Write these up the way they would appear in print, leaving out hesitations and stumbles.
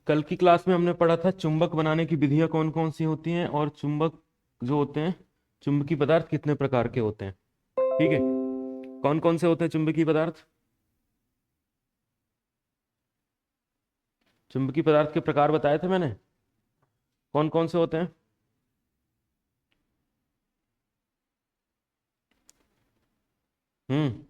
कल की क्लास में हमने पढ़ा था चुंबक बनाने की विधियां कौन कौन सी होती हैं, और चुंबक जो होते हैं, चुंबकीय पदार्थ कितने प्रकार के होते हैं। ठीक है, कौन कौन से होते हैं चुंबकीय पदार्थ। चुंबकीय पदार्थ के प्रकार बताए थे मैंने, कौन कौन से होते हैं। हम्म।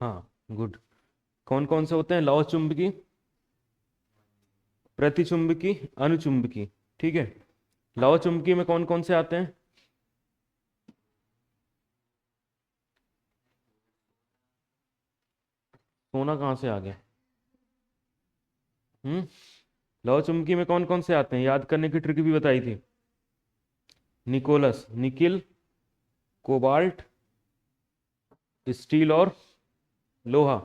हाँ, गुड। कौन कौन से होते हैं, लौह चुंबकी, प्रतिचुंबकी, अनुचुंबकी। ठीक है, लौह चुंबकी में कौन कौन से आते हैं। सोना कहाँ से आ गया। हम्म। लौह चुंबकी में कौन कौन से आते हैं, याद करने की ट्रिक भी बताई थी। निकोलस, निकिल, कोबाल्ट, स्टील और लोहा।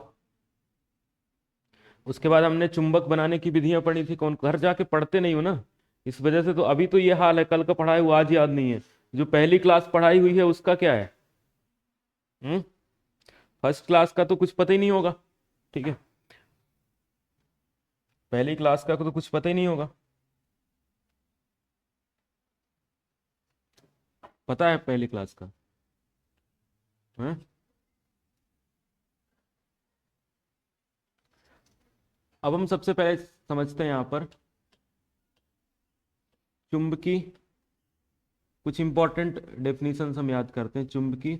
उसके बाद हमने चुंबक बनाने की विधियां पढ़ी थी, कौन घर जाके पढ़ते नहीं हो ना, इस वजह से तो अभी तो ये हाल है, कल का पढ़ाई वो आज याद नहीं है। जो पहली क्लास पढ़ाई हुई है उसका क्या है। हम्म। फर्स्ट क्लास का तो कुछ पता ही नहीं होगा। ठीक है, पहली क्लास का तो कुछ पता ही नहीं होगा। पता है पहली क्लास का है। अब हम सबसे पहले समझते हैं यहां पर चुंबकी, कुछ इंपॉर्टेंट डेफिनेशन हम याद करते हैं। चुंबकी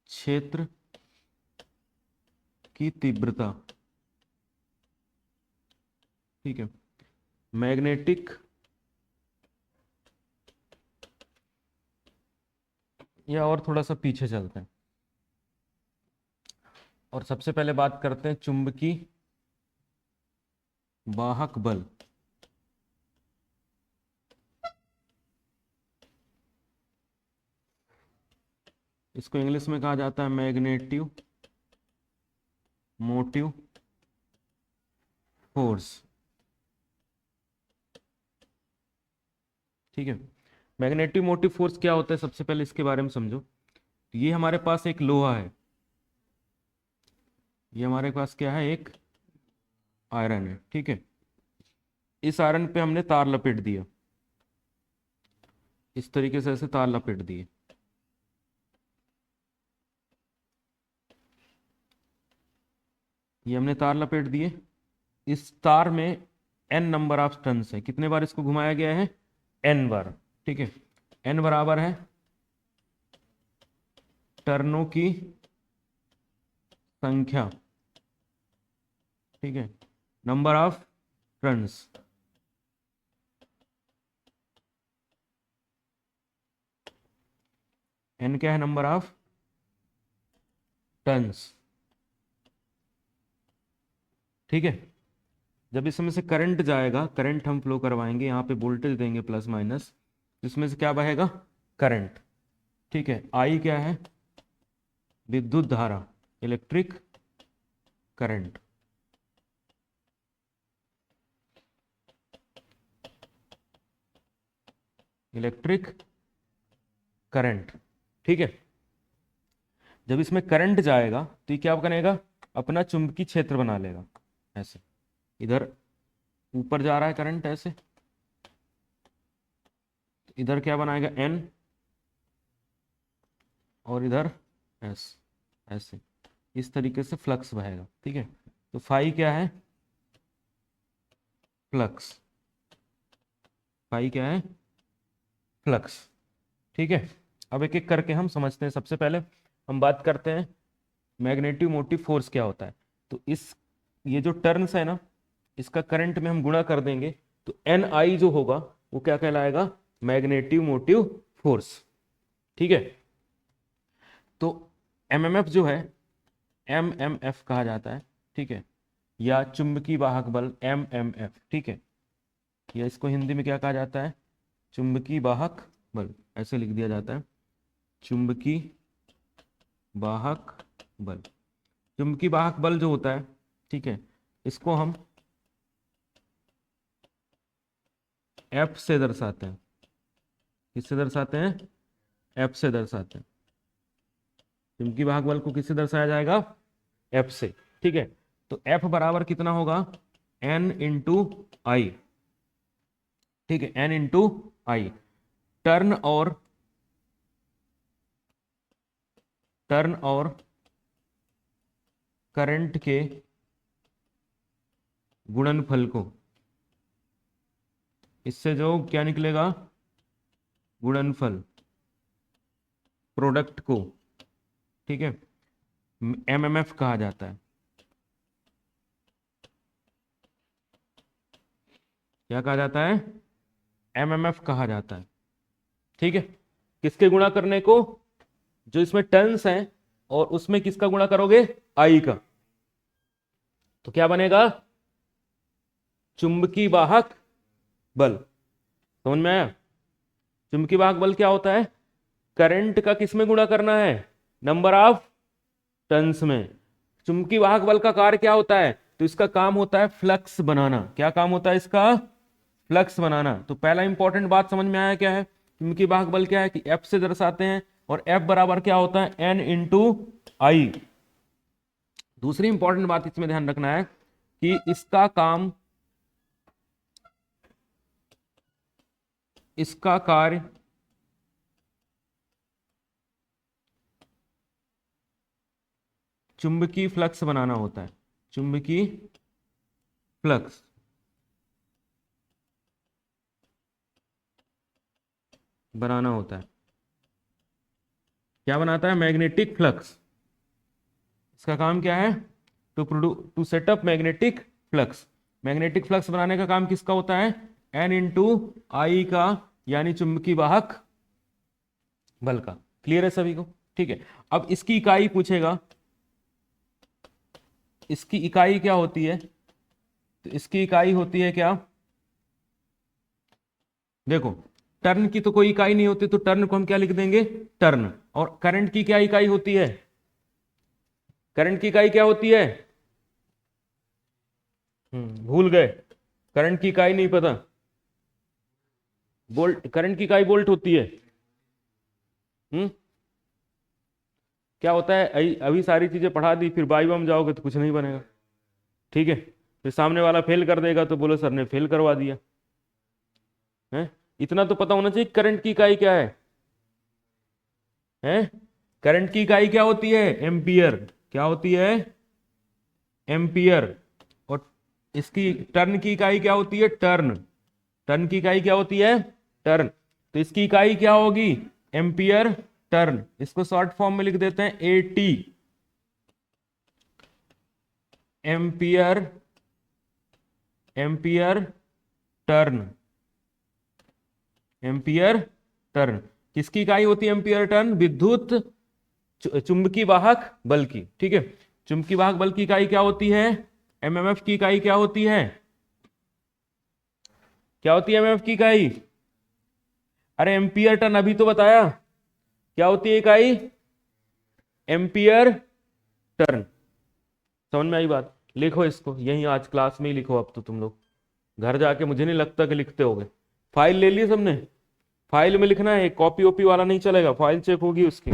क्षेत्र की तीव्रता। ठीक है, मैग्नेटिक, या और थोड़ा सा पीछे चलते हैं और सबसे पहले बात करते हैं चुंबकी वाहक बल। इसको इंग्लिश में कहा जाता है मैग्नेटिव मोटिव फोर्स। ठीक है, मैग्नेटिव मोटिव फोर्स क्या होता है, सबसे पहले इसके बारे में समझो। तो ये हमारे पास एक लोहा है, ये हमारे पास क्या है, एक आयरन है। ठीक है, इस आयरन पे हमने तार लपेट दिया, इस तरीके से ऐसे तार लपेट दिए। ये हमने तार लपेट दिए, इस तार में एन नंबर ऑफ टर्न्स है, कितने बार इसको घुमाया गया है, एन बार। ठीक है, एन बराबर है टर्नों की संख्या। ठीक है, नंबर ऑफ टर्न्स। एन क्या है, नंबर ऑफ टर्न्स। ठीक है, जब इसमें से करंट जाएगा, करंट हम फ्लो करवाएंगे, यहाँ पे वोल्टेज देंगे प्लस माइनस, इसमें से क्या बहेगा, करंट। ठीक है, आई क्या है, विद्युत धारा, इलेक्ट्रिक करंट। Electric current. ठीक है, जब इसमें करंट जाएगा तो ये क्या करेगा, अपना चुंबकीय क्षेत्र बना लेगा। ऐसे इधर ऊपर जा रहा है करंट ऐसे, इधर क्या बनाएगा, एन, और इधर एस, ऐसे इस तरीके से फ्लक्स बहेगा। ठीक है, तो फाई क्या है, फ्लक्स। फाई क्या है, फ्लक्स। ठीक है, अब एक एक करके हम समझते हैं। सबसे पहले हम बात करते हैं मैग्नेटिक मोटिव फोर्स क्या होता है। तो इस, ये जो टर्न्स है ना, इसका करंट में हम गुणा कर देंगे, तो एन आई जो होगा वो क्या कहलाएगा, मैग्नेटिक मोटिव फोर्स। ठीक है, तो एमएमएफ जो है, एमएमएफ कहा जाता है। ठीक है, या चुंबकीय वाहक बल, एमएमएफ। ठीक है, या इसको हिंदी में क्या कहा जाता है, चुंबकीय वाहक बल, ऐसे लिख दिया जाता है, चुंबकीय वाहक बल। चुंबकीय वाहक बल जो होता है, ठीक है, इसको हम एफ से दर्शाते हैं। किससे दर्शाते हैं? एफ से दर्शाते हैं। चुंबकीय वाहक बल को किससे दर्शाया जाएगा? एफ से। ठीक है, तो एफ बराबर कितना होगा? एन इंटू आई। ठीक है, एन इंटू आई। टर्न और करंट के गुणनफल को, इससे जो क्या निकलेगा? गुणनफल, प्रोडक्ट को, ठीक है, एमएमएफ कहा जाता है। क्या कहा जाता है? एमएमएफ कहा जाता है। ठीक है, किसके गुणा करने को? जो इसमें टर्न्स हैं और उसमें किसका गुणा करोगे? आई का। तो क्या बनेगा? चुंबकीय वाहक बल। समझ में आया? चुंबकीय वाहक बल क्या होता है? करंट का किसमें गुणा करना है? नंबर ऑफ टर्न्स में। चुंबकीय वाहक बल का कार्य क्या होता है? तो इसका काम होता है फ्लक्स बनाना। क्या काम होता है इसका? फ्लक्स बनाना। तो पहला इंपॉर्टेंट बात समझ में आया क्या है? चुंबकीय वाहक बल क्या है कि एफ से दर्शाते हैं, और एफ बराबर क्या होता है? एन इंटू आई। दूसरी इंपॉर्टेंट बात इसमें ध्यान रखना है कि इसका कार्य चुंबकीय फ्लक्स बनाना होता है। चुंबकीय फ्लक्स बनाना होता है। क्या बनाता है? Magnetic flux. इसका काम क्या है? To set up magnetic flux. Magnetic flux बनाने का काम किसका होता है? एन इंटू आई का, यानी चुंबकीय वाहक बल का। क्लियर है सभी को? ठीक है, अब इसकी इकाई पूछेगा। इसकी इकाई क्या होती है? तो इसकी इकाई होती है क्या? देखो, टर्न की तो कोई इकाई नहीं होती, तो टर्न को हम क्या लिख देंगे? टर्न। और करंट की क्या इकाई होती है? करंट की इकाई क्या होती है? भूल गए। करंट की इकाई नहीं पता? वोल्ट। करंट की इकाई वोल्ट होती है। हम्म क्या होता है? अभी सारी चीजें पढ़ा दी, फिर बाई बम जाओगे तो कुछ नहीं बनेगा। ठीक है, फिर सामने वाला फेल कर देगा तो बोलो सर ने फेल करवा दिया है। इतना तो पता होना चाहिए करंट की इकाई क्या है? करंट की इकाई क्या होती है? एम्पियर। क्या होती है? एम्पियर। और इसकी टर्न की इकाई क्या होती है? टर्न। टर्न की इकाई क्या होती है? टर्न। तो इसकी इकाई क्या होगी? Ampere turn. इसको शॉर्ट फॉर्म में लिख देते हैं eighty. Ampere ampere turn. Ampere turn किसकी इकाई होती है? एम्पियर टर्न विद्युत चुंबकीय वाहक बल की। ठीक है, चुंबकीय वाहक बल की इकाई क्या होती है? एमएमएफ की इकाई क्या होती है? क्या होती है एमएमएफ की इकाई? अरे एम्पियर टर्न अभी तो बताया। क्या होती है इकाई? Ampere turn. समझ में आई बात? लिखो इसको यहीं, आज क्लास में ही लिखो। अब तो तुम लोग घर जाके मुझे नहीं लगता कि लिखते होगे। फाइल ले ली सबने? फाइल में लिखना है, कॉपी ओपी वाला नहीं चलेगा, फाइल चेक होगी उसकी।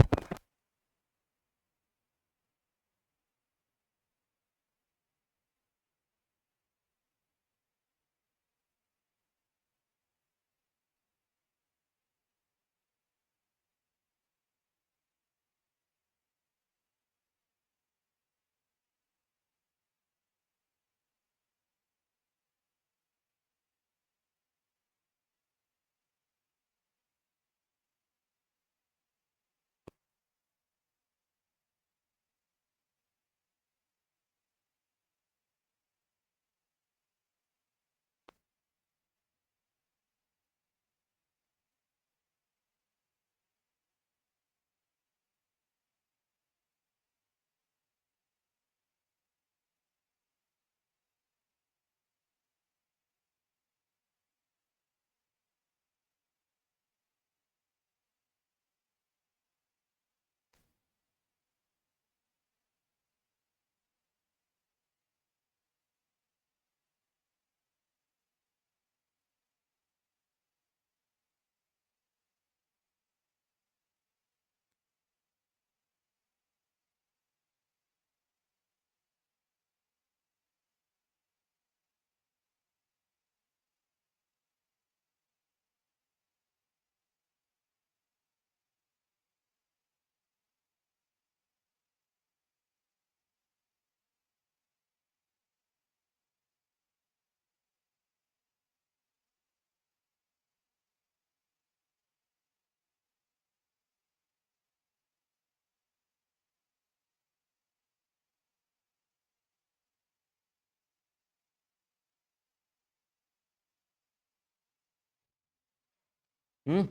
हम्म।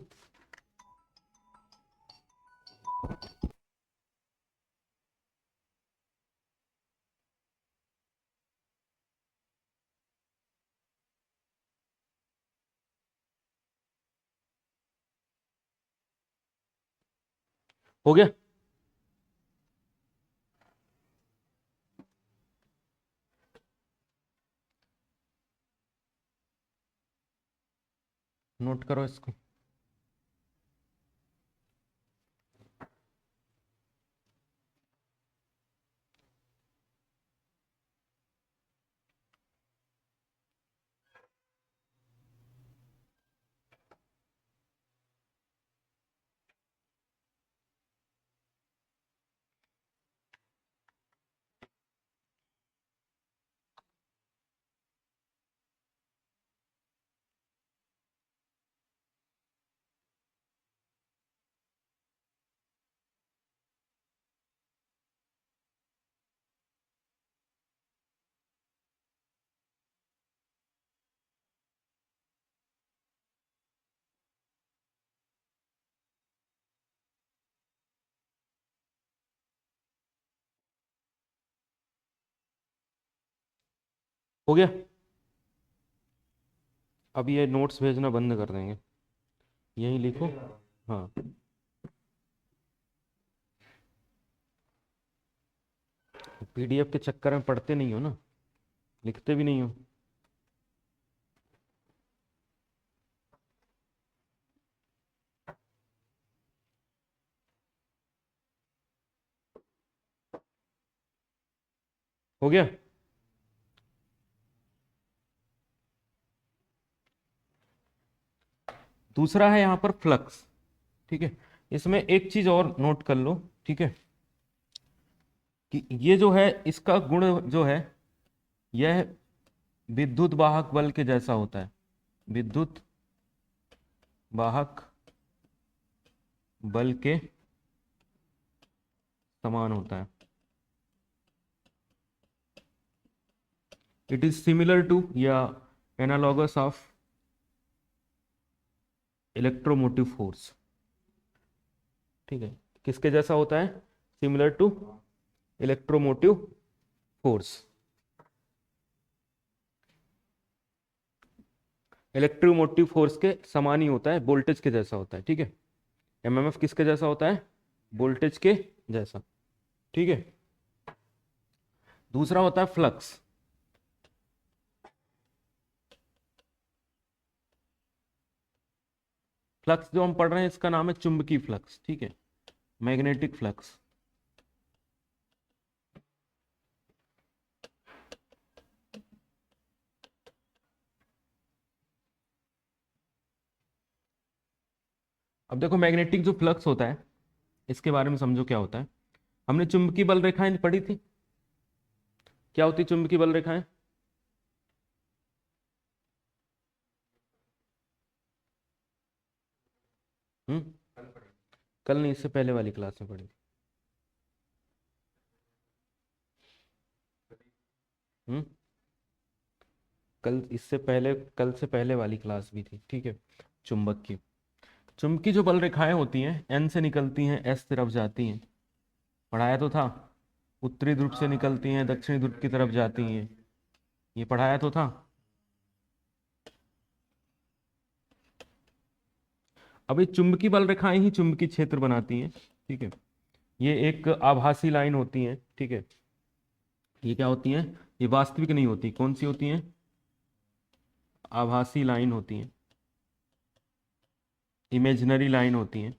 हो गया। नोट करो इसको। हो गया। अब ये नोट्स भेजना बंद कर देंगे, यहीं लिखो। हाँ, पीडीएफ के चक्कर में पढ़ते नहीं हो ना, लिखते भी नहीं हो। हो गया। दूसरा है यहाँ पर फ्लक्स। ठीक है, इसमें एक चीज और नोट कर लो। ठीक है, कि ये जो है इसका गुण जो है, यह विद्युत वाहक बल के जैसा होता है। विद्युत वाहक बल के समान होता है। इट इज सिमिलर टू या एनालॉगस ऑफ इलेक्ट्रोमोटिव फोर्स। ठीक है, किसके जैसा होता है? Similar to electromotive force. Electromotive force के समान ही होता है, वोल्टेज के जैसा होता है। ठीक है, एमएमएफ किसके जैसा होता है? वोल्टेज के जैसा। ठीक है, दूसरा होता है फ्लक्स। फ्लक्स जो हम पढ़ रहे हैं इसका नाम है चुंबकीय फ्लक्स। ठीक है, मैग्नेटिक फ्लक्स। अब देखो, मैग्नेटिक जो फ्लक्स होता है इसके बारे में समझो क्या होता है। हमने चुंबकीय बल रेखाएं पढ़ी थी। क्या होती चुंबकीय बल रेखाएं? हम्म। कल नहीं, इससे पहले वाली क्लास में पढ़ी थी। हम्म। कल इससे पहले, कल से पहले वाली क्लास भी थी। ठीक है, चुंबक की, चुंबकीय जो बल रेखाएं होती हैं एन से निकलती हैं, एस तरफ जाती हैं। पढ़ाया तो था। उत्तरी ध्रुव से निकलती हैं, दक्षिणी ध्रुव की तरफ जाती हैं। ये पढ़ाया तो था। अब ये चुंबकीय बल रेखाएं ही चुंबकीय क्षेत्र बनाती हैं। ठीक है, ये एक आभासी लाइन होती है। ठीक है, ये क्या होती हैं? ये वास्तविक नहीं होती। कौन सी होती हैं? आभासी लाइन होती हैं, इमेजिनरी लाइन होती हैं।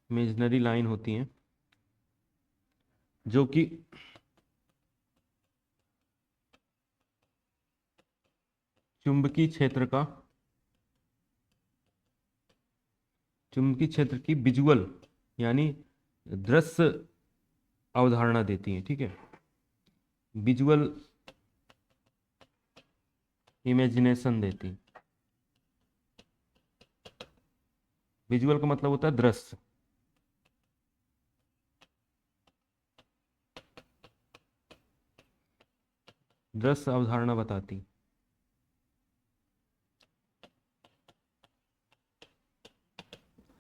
इमेजिनरी लाइन होती हैं जो कि चुंबकीय क्षेत्र का, चुंबकीय क्षेत्र की विजुअल यानी दृश्य अवधारणा देती हैं। ठीक है, विजुअल इमेजिनेशन देती हैं। विजुअल का मतलब होता है दृश्य। दृश्य अवधारणा बताती।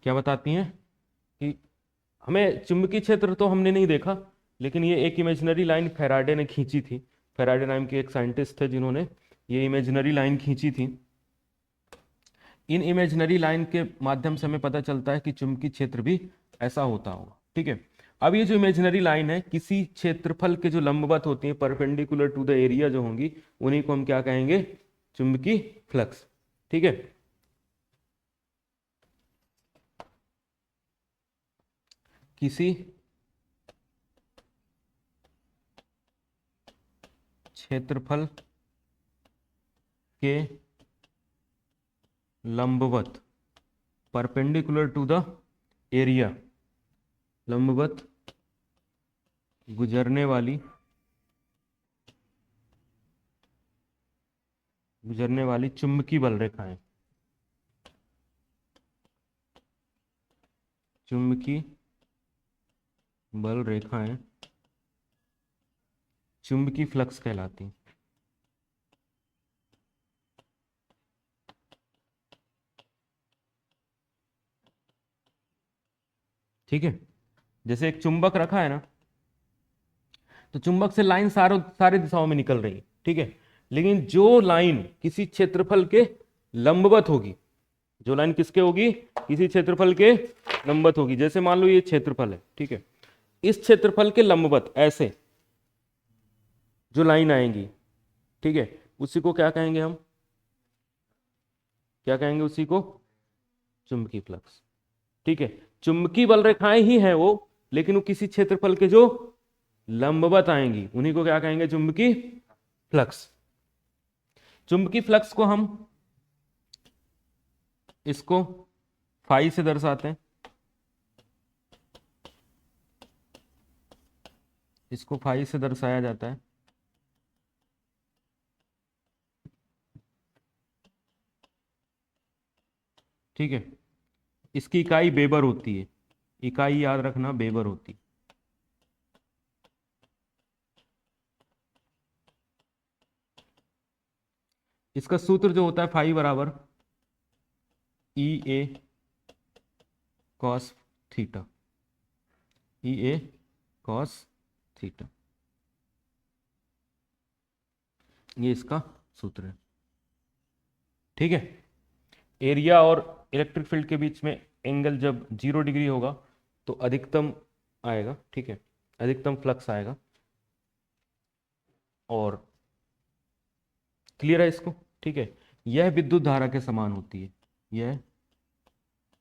क्या बताती हैं कि हमें चुंबकीय क्षेत्र तो हमने नहीं देखा, लेकिन ये एक इमेजिनरी लाइन फेराडे ने खींची थी। फेराडे नाम के एक साइंटिस्ट थे जिन्होंने ये इमेजिनरी लाइन खींची थी। इन इमेजिनरी लाइन के माध्यम से हमें पता चलता है कि चुंबकीय क्षेत्र भी ऐसा होता होगा। ठीक है, अब ये जो इमेजिनरी लाइन है किसी क्षेत्रफल के जो लंबवत होती है, परपेंडिकुलर टू द एरिया जो होंगी, उन्हीं को हम क्या कहेंगे? चुंबकीय फ्लक्स। ठीक है, किसी क्षेत्रफल के लंबवत, परपेंडिकुलर टू द एरिया, लंबवत गुजरने वाली चुंबकीय बल रेखाएं, चुंबकीय बल रेखाएं चुंबकीय फ्लक्स कहलाती हैं। ठीक है, जैसे एक चुंबक रखा है ना, तो चुंबक से लाइन सारे सारे दिशाओं में निकल रही है। ठीक है, लेकिन जो लाइन किसी क्षेत्रफल के लंबवत होगी, जो लाइन किसके होगी? किसी क्षेत्रफल के लंबवत होगी। जैसे मान लो ये क्षेत्रफल है, ठीक है, इस क्षेत्रफल के लंबवत ऐसे जो लाइन आएंगी, ठीक है, उसी को क्या कहेंगे हम? क्या कहेंगे उसी को? चुंबकीय फ्लक्स। ठीक है, चुंबकीय बल रेखाएं ही हैं वो, लेकिन वो किसी क्षेत्रफल के जो लंबवत आएंगी उन्हीं को क्या कहेंगे? चुंबकीय फ्लक्स। चुंबकीय फ्लक्स को हम इसको फाई से दर्शाते हैं, इसको फाई से दर्शाया जाता है। ठीक है, इसकी इकाई वेबर होती है, इकाई याद रखना वेबर होती है। इसका सूत्र जो होता है फाई बराबर ई ए कॉस थीटा, ई ए कॉस थीटा, ये इसका सूत्र है। ठीक है, एरिया और इलेक्ट्रिक फील्ड के बीच में एंगल जब 0 डिग्री होगा तो अधिकतम आएगा। ठीक है, अधिकतम फ्लक्स आएगा। और क्लियर है इसको? ठीक है, यह विद्युत धारा के समान होती है, यह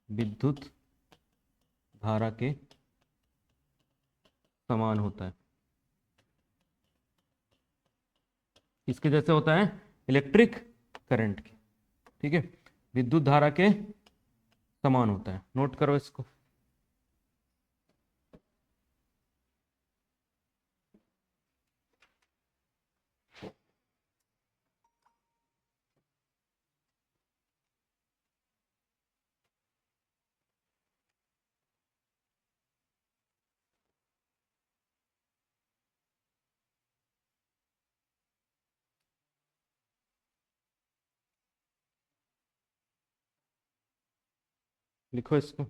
विद्युत धारा के समान होता है। इसके जैसे होता है इलेक्ट्रिक करंट के। ठीक है, विद्युत धारा के समान होता है, नोट करो इसको। लिखो इसको।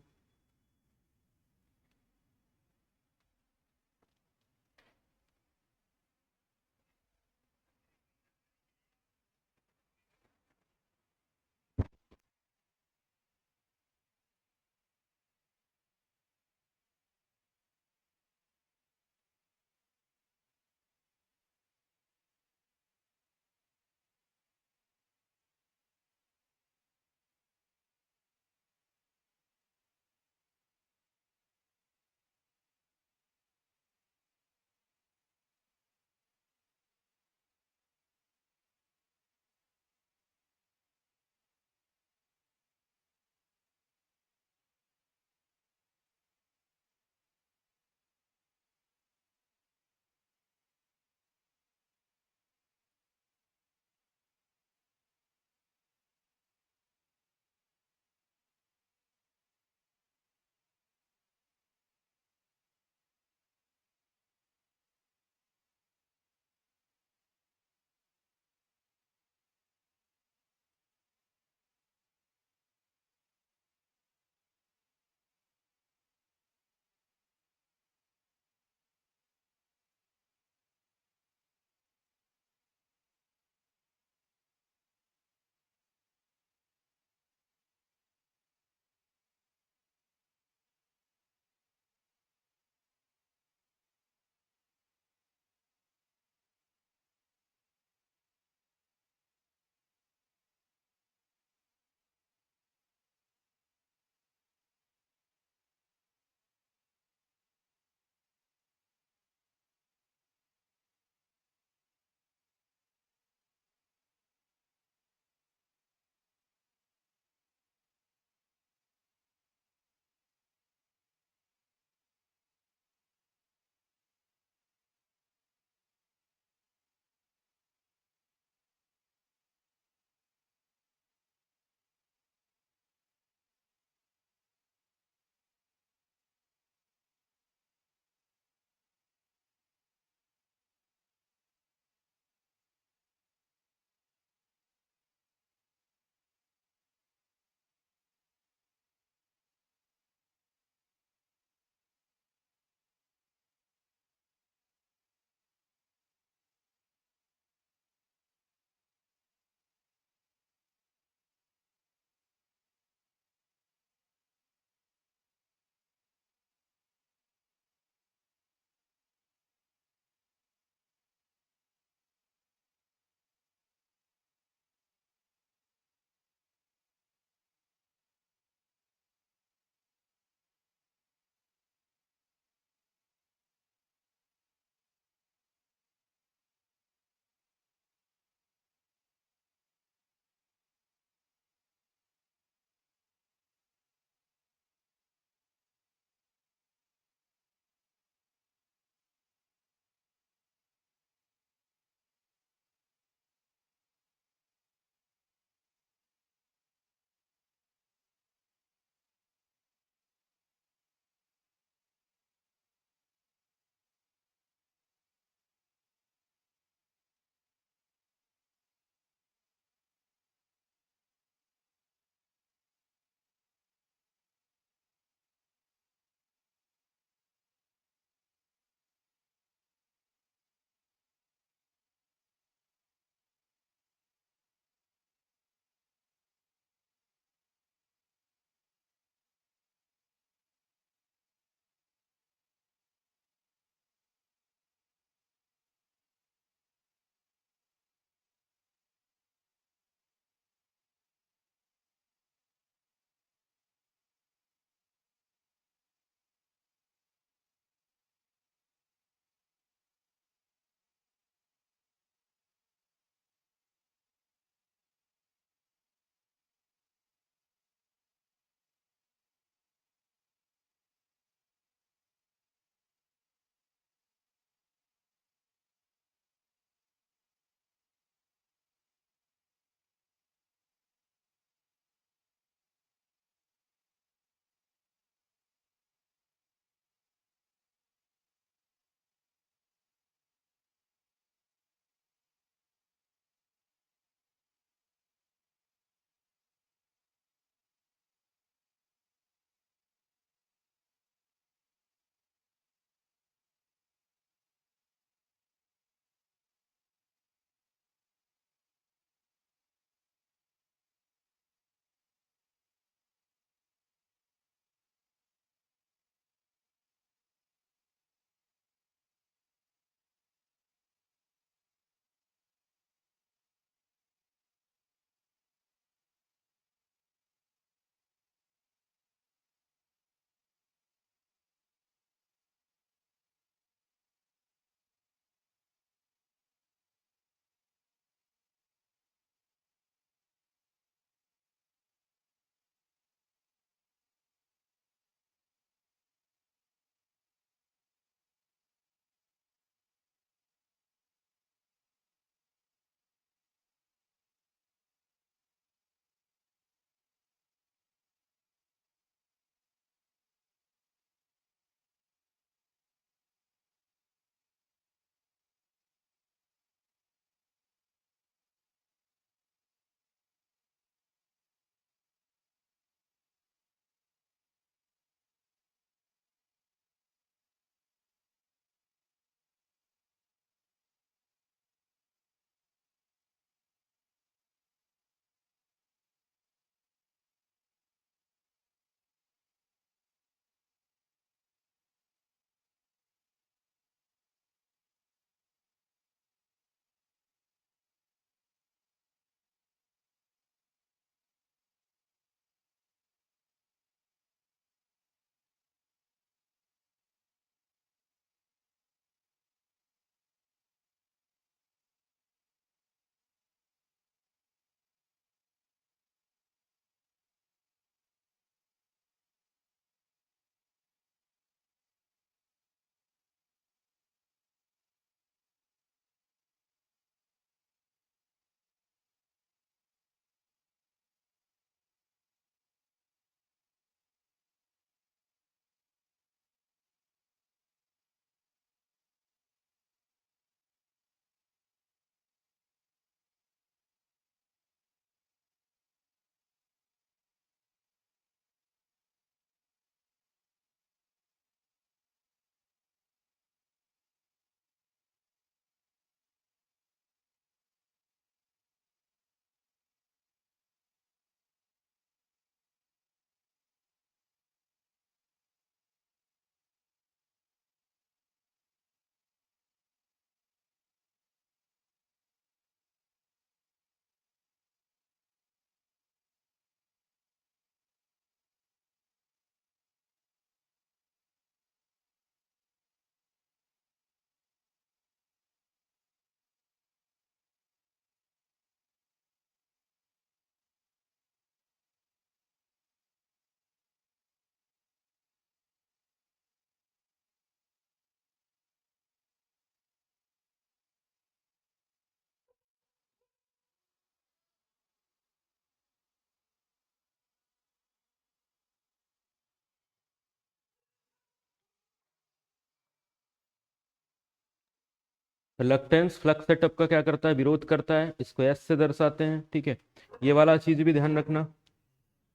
रिलक्टेंस फ्लक्स सेटअप का क्या करता है, विरोध करता है, इसको एस से दर्शाते हैं। ठीक है, ये वाला चीज भी ध्यान रखना।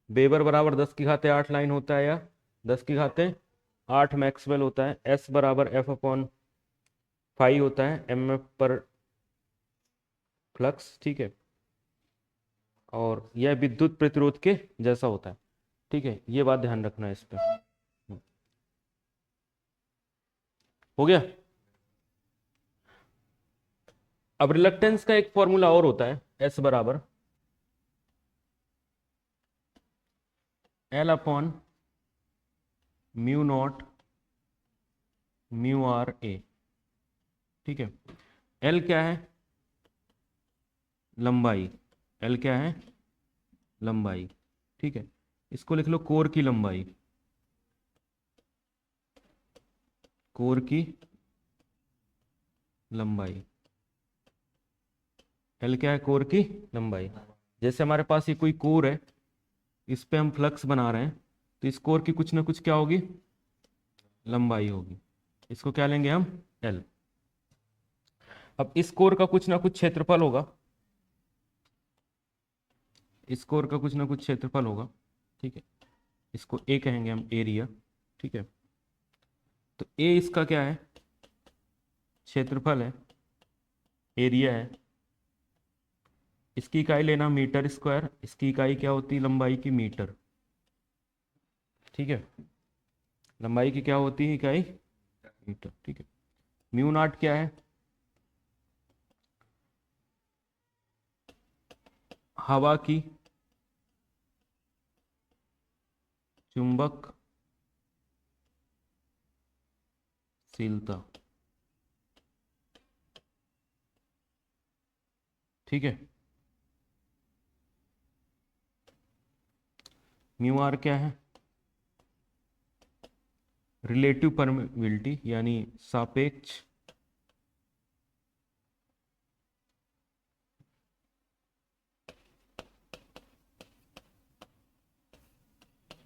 वेबर बराबर 10⁸ लाइन होता है, या 10⁸ मैक्सवेल होता है। एस बराबर F/φ होता है, MF पर फ्लक्स। ठीक है, और यह विद्युत प्रतिरोध के जैसा होता है। ठीक है, ये बात ध्यान रखना है इस पे। हो गया। अब रिलक्टेंस का एक फॉर्मूला और होता है, एस बराबर L/μ0 μRA। ठीक है, एल क्या है, लंबाई। एल क्या है, लंबाई। ठीक है, इसको लिख लो कोर की लंबाई। कोर की लंबाई, एल क्या है, कोर की लंबाई। जैसे हमारे पास ये कोई कोर है, इस पे हम फ्लक्स बना रहे हैं, तो इस कोर की कुछ ना कुछ क्या होगी, लंबाई होगी। इसको क्या लेंगे हम, एल। अब इस कोर का कुछ ना कुछ क्षेत्रफल होगा, इस कोर का कुछ ना कुछ क्षेत्रफल होगा। ठीक है, इसको ए कहेंगे हम, एरिया। ठीक है, तो ए इसका क्या है, क्षेत्रफल है, एरिया है। इसकी इकाई लेना मीटर स्क्वायर, इसकी इकाई क्या होती है, लंबाई की, मीटर। ठीक है, लंबाई की क्या होती है इकाई, मीटर। ठीक है, म्यू नॉट क्या है, हवा की चुंबक शीलता। ठीक है, म्यू आर क्या है, रिलेटिव परमिबिलिटी, यानी सापेक्ष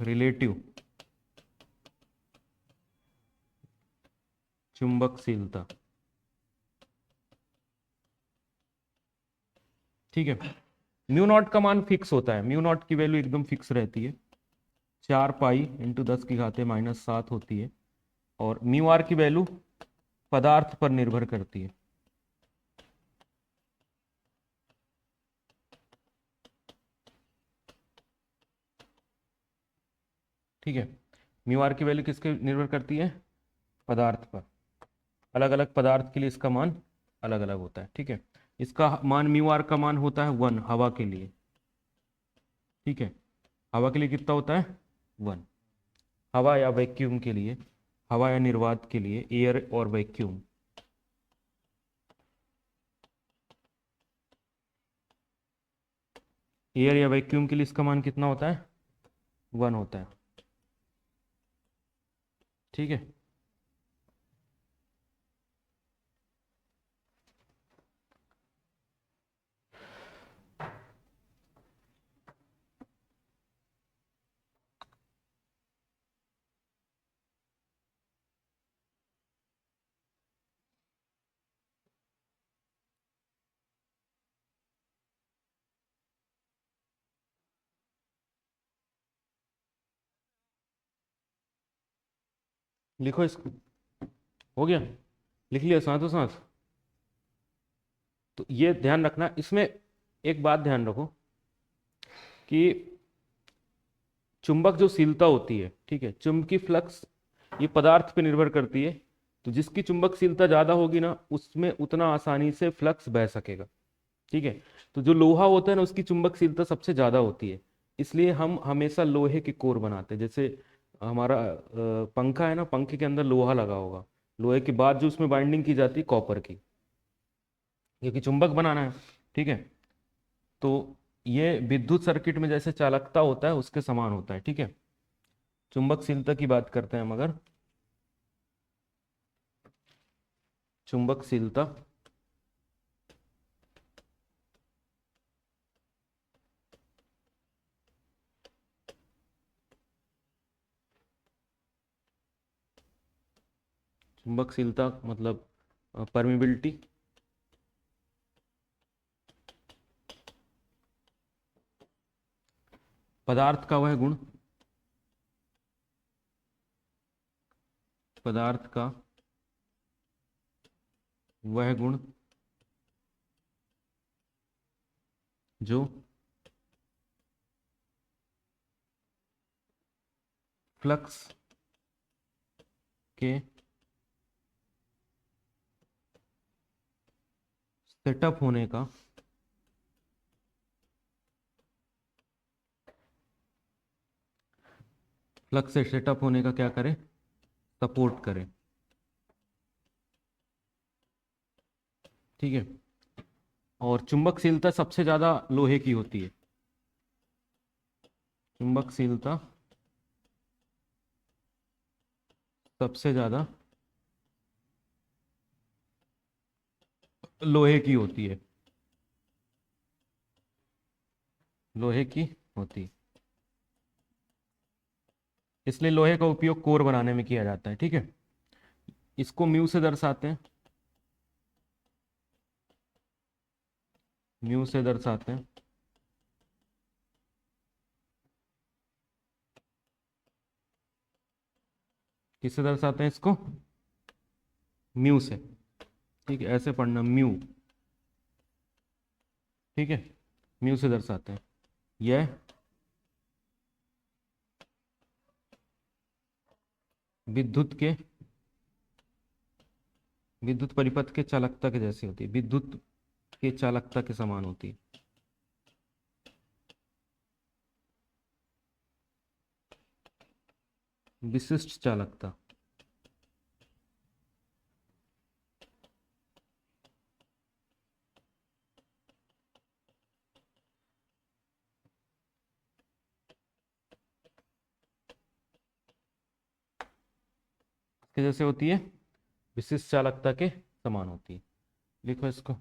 रिलेटिव चुंबकशीलता। ठीक है, म्यू नॉट का मान फिक्स होता है, म्यू नॉट की वैल्यू एकदम फिक्स रहती है, 4π × 10⁻⁷ होती है। और म्यू आर की वैल्यू पदार्थ पर निर्भर करती है। ठीक है, म्यू आर की वैल्यू किसके निर्भर करती है, पदार्थ पर। अलग अलग पदार्थ के लिए इसका मान अलग अलग होता है। ठीक है, इसका मान, म्यू आर का मान होता है 1 हवा के लिए। ठीक है, हवा के लिए कितना होता है, 1। हवा या वैक्यूम के लिए, हवा या निर्वात के लिए, एयर और वैक्यूम। एयर या वैक्यूम के लिए इसका मान कितना होता है, 1 होता है। ठीक है, लिखो इसको। हो गया, लिख लिया साथों साथ। तो ये ध्यान रखना, इसमें एक बात ध्यान रखो कि चुंबक जो शीलता होती है, ठीक है, चुंबकीय फ्लक्स, ये पदार्थ पे निर्भर करती है। तो जिसकी चुंबकशीलता ज्यादा होगी ना, उसमें उतना आसानी से फ्लक्स बह सकेगा। ठीक है, तो जो लोहा होता है ना, उसकी चुंबकशीलता सबसे ज्यादा होती है। इसलिए हम हमेशा लोहे के कोर बनाते हैं। जैसे हमारा पंखा है ना, पंखे के अंदर लोहा लगा होगा, लोहे के बाद जो उसमें बाइंडिंग की जाती है कॉपर की, क्योंकि चुंबक बनाना है। ठीक है, तो ये विद्युत सर्किट में जैसे चालकता होता है, उसके समान होता है। ठीक है, चुंबकशीलता की बात करते हैं हम अगर, चुंबकशीलता चुंबकशीलता मतलब परमिबिलिटी। पदार्थ का वह गुण, पदार्थ का वह गुण जो फ्लक्स के सेटअप होने का फ्लक्स से सेटअप होने का क्या करे, सपोर्ट करे। ठीक है। और चुंबकशीलता सबसे ज्यादा लोहे की होती है, चुंबकशीलता सबसे ज्यादा लोहे की होती है, लोहे की होती है। इसलिए लोहे का उपयोग कोर बनाने में किया जाता है। ठीक है। इसको म्यू से दर्शाते हैं, म्यू से दर्शाते हैं। किससे दर्शाते हैं इसको, म्यू से। ठीक है, ऐसे पढ़ना म्यू। ठीक है, म्यू से दर्शाते हैं। यह विद्युत के, विद्युत परिपथ के चालकता के जैसी होती है, विद्युत के चालकता के समान होती है। विशिष्ट चालकता, के जैसे होती है, विशिष्ट चालकता के समान होती है। लिखो इसको।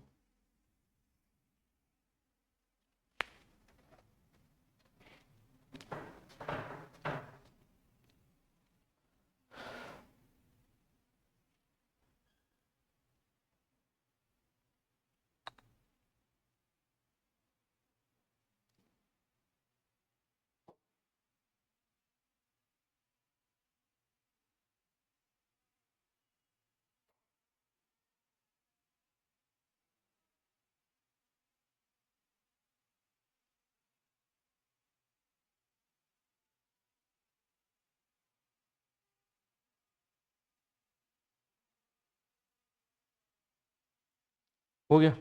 हो गया।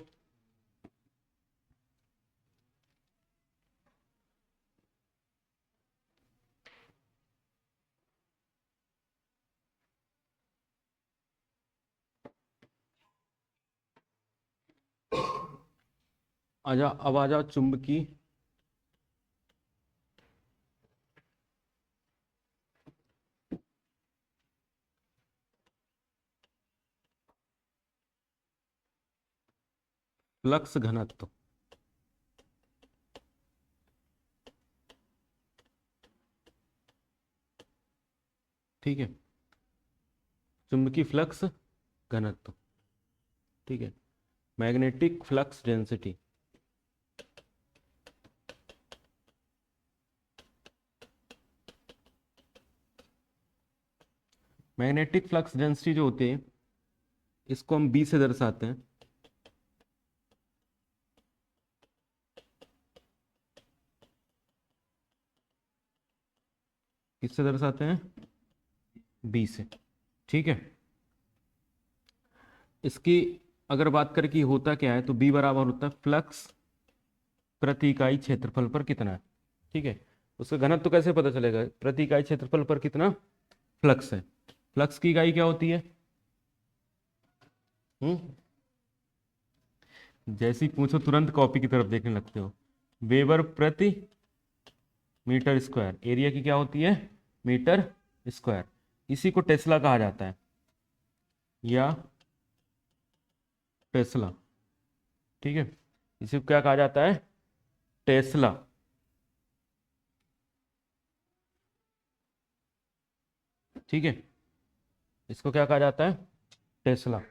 आजा, अब आजा चुंबकी फ्लक्स घनत्व। ठीक है, चुंबकीय फ्लक्स घनत्व। ठीक है, magnetic flux density. Magnetic flux density जो होती है, इसको हम बी से दर्शाते हैं। किससे दर्शाते हैं, बी से। ठीक है। इसकी अगर बात करें कि होता क्या है, तो बी बराबर होता है फ्लक्स प्रति इकाई क्षेत्रफल पर कितना है। ठीक है, उसका घनत्व तो कैसे पता चलेगा, प्रति इकाई क्षेत्रफल पर कितना फ्लक्स है। फ्लक्स की इकाई क्या होती है, हम्म जैसे ही पूछो तुरंत कॉपी की तरफ देखने लगते हो। वेबर प्रति मीटर स्क्वायर, एरिया की क्या होती है, मीटर स्क्वायर। इसी को टेस्ला कहा जाता है, या टेस्ला। ठीक है, इसी को क्या कहा जाता है, टेस्ला। ठीक है, इसको क्या कहा जाता है, टेस्ला।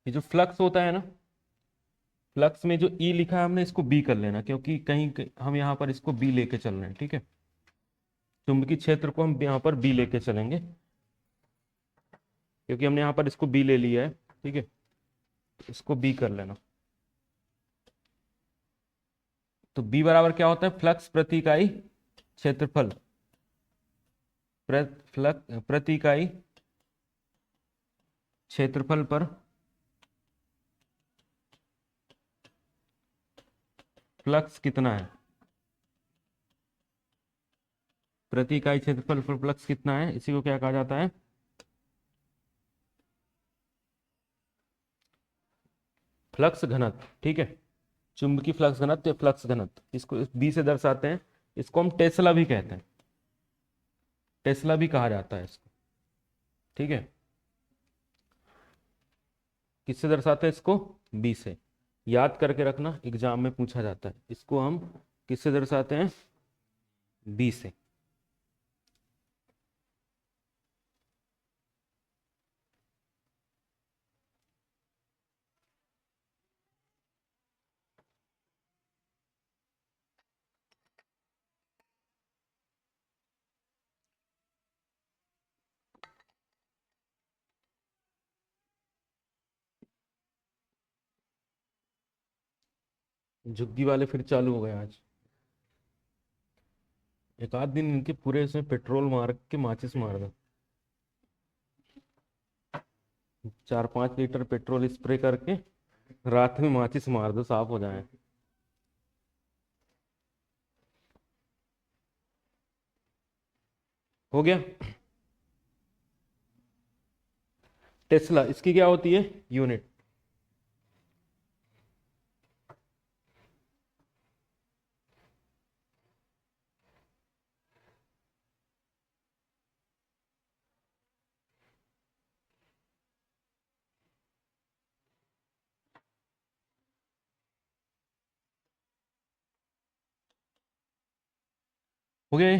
ये जो फ्लक्स होता है ना, फ्लक्स में जो ई लिखा है हमने इसको बी कर लेना, क्योंकि हम यहाँ पर इसको बी लेके चल रहे हैं, ठीक है। चुंबकीय क्षेत्र को हम यहाँ पर बी लेके चलेंगे, क्योंकि हमने यहाँ पर इसको बी ले लिया है, ठीक है। इसको बी कर लेना। तो बी बराबर क्या होता है, फ्लक्स प्रति इकाई क्षेत्रफल, फ्लक्स प्रति इकाई क्षेत्रफल पर फ्लक्स कितना है। प्रति इकाई क्षेत्रफल पर फ्लक्स कितना है, इसी को क्या कहा जाता है, फ्लक्स घनत्व, ठीक है। चुंबकीय फ्लक्स घनत्व या फ्लक्स घनत्व, इसको बी से दर्शाते हैं। इसको हम टेस्ला भी कहते हैं, टेस्ला भी कहा जाता है इसको, ठीक है। किससे दर्शाते हैं इसको, बी से। याद करके रखना, एग्जाम में पूछा जाता है। इसको हम किससे दर्शाते हैं, बी से। झुग्गी वाले फिर चालू हो गए आज। एक आध दिन इनके पूरे इसमें पेट्रोल मार के माचिस मार दो, 4-5 लीटर पेट्रोल स्प्रे करके रात में माचिस मार दो, साफ हो जाए। हो गया। टेस्ला, इसकी क्या होती है, यूनिट। हो गया ये?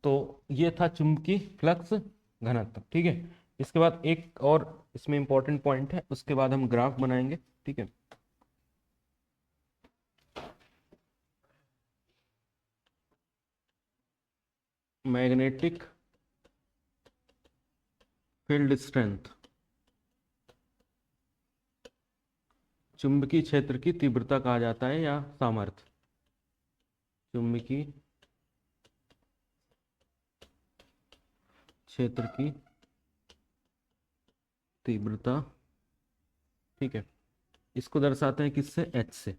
तो ये था चुंबकीय फ्लक्स घनत्व, ठीक है। इसके बाद एक और इसमें इंपॉर्टेंट पॉइंट है, उसके बाद हम ग्राफ बनाएंगे, ठीक है। मैग्नेटिक फील्ड स्ट्रेंथ, चुंबकीय क्षेत्र की तीव्रता कहा जाता है या सामर्थ्य। चुंबकीय क्षेत्र की तीव्रता, ठीक है। इसको दर्शाते हैं किससे, एच से।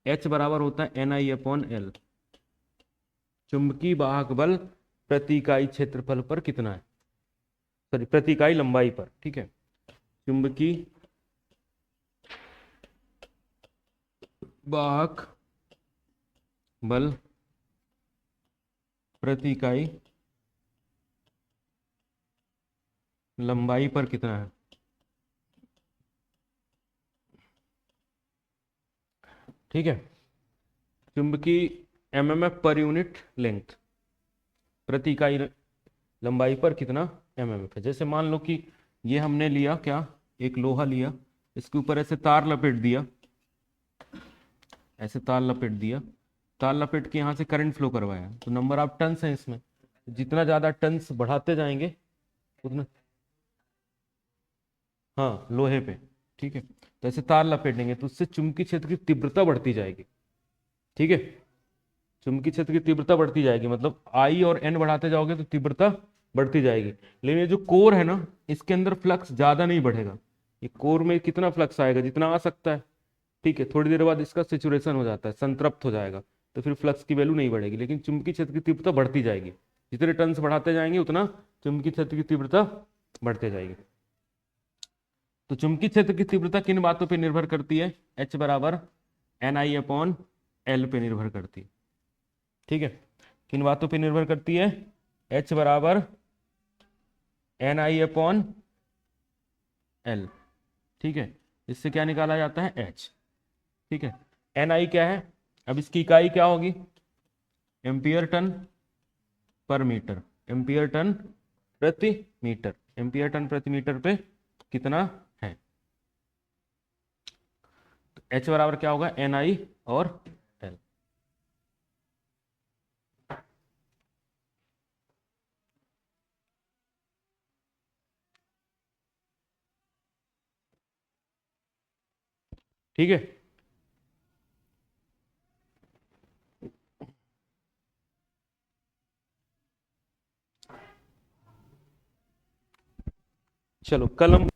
एच बराबर होता है NI/L। चुंबकीय वाहक बल प्रति इकाई क्षेत्रफल पर कितना है, सॉरी प्रति इकाई लंबाई पर, ठीक है। चुंबकीय वाहक बल प्रति इकाई लंबाई पर कितना है, ठीक है। चुंबकीय MMF पर यूनिट लेंथ, प्रति इकाई लंबाई पर कितना MMF है। जैसे मान लो कि ये हमने लिया क्या, एक लोहा लिया, इसके ऊपर ऐसे तार लपेट दिया, ऐसे तार लपेट दिया, तार लपेट के यहाँ से करंट फ्लो करवाया, तो नंबर ऑफ टन्स है इसमें। जितना ज्यादा टन्स बढ़ाते जाएंगे उतना, हाँ लोहे पे, ठीक है। तो ऐसे तार लपेटेंगे तो उससे चुंबकीय क्षेत्र की तीव्रता बढ़ती जाएगी, ठीक है। चुंबकीय क्षेत्र की तीव्रता बढ़ती जाएगी, मतलब आई और एन बढ़ाते जाओगे तो तीव्रता बढ़ती जाएगी। लेकिन ये जो कोर है ना, इसके अंदर फ्लक्स ज्यादा नहीं बढ़ेगा। ये कोर में कितना फ्लक्स आएगा, जितना आ सकता है, ठीक है। थोड़ी देर बाद इसका सेचुरेशन हो जाता है, संतृप्त हो जाएगा, तो फिर फ्लक्स की वैल्यू नहीं बढ़ेगी। लेकिन चुंबकीय क्षेत्र की तीव्रता बढ़ती जाएगी, जितने टन्स बढ़ाते जाएंगे उतना चुंबकीय क्षेत्र की तीव्रता बढ़ते जाएगी। तो चुंबकीय क्षेत्र की तीव्रता किन बातों पर निर्भर करती है, H बराबर NI/L पे निर्भर करती है, ठीक है। किन बातों पे निर्भर करती है, H बराबर NI/L, ठीक है। इससे क्या निकाला जाता है, H, ठीक है। NI क्या है, अब इसकी इकाई क्या होगी, एम्पियर टन पर मीटर, एम्पियर टन प्रति मीटर, एम्पियर टन प्रति मीटर पे कितना है, H बराबर क्या होगा, NI और L। ठीक है, चलो कल हम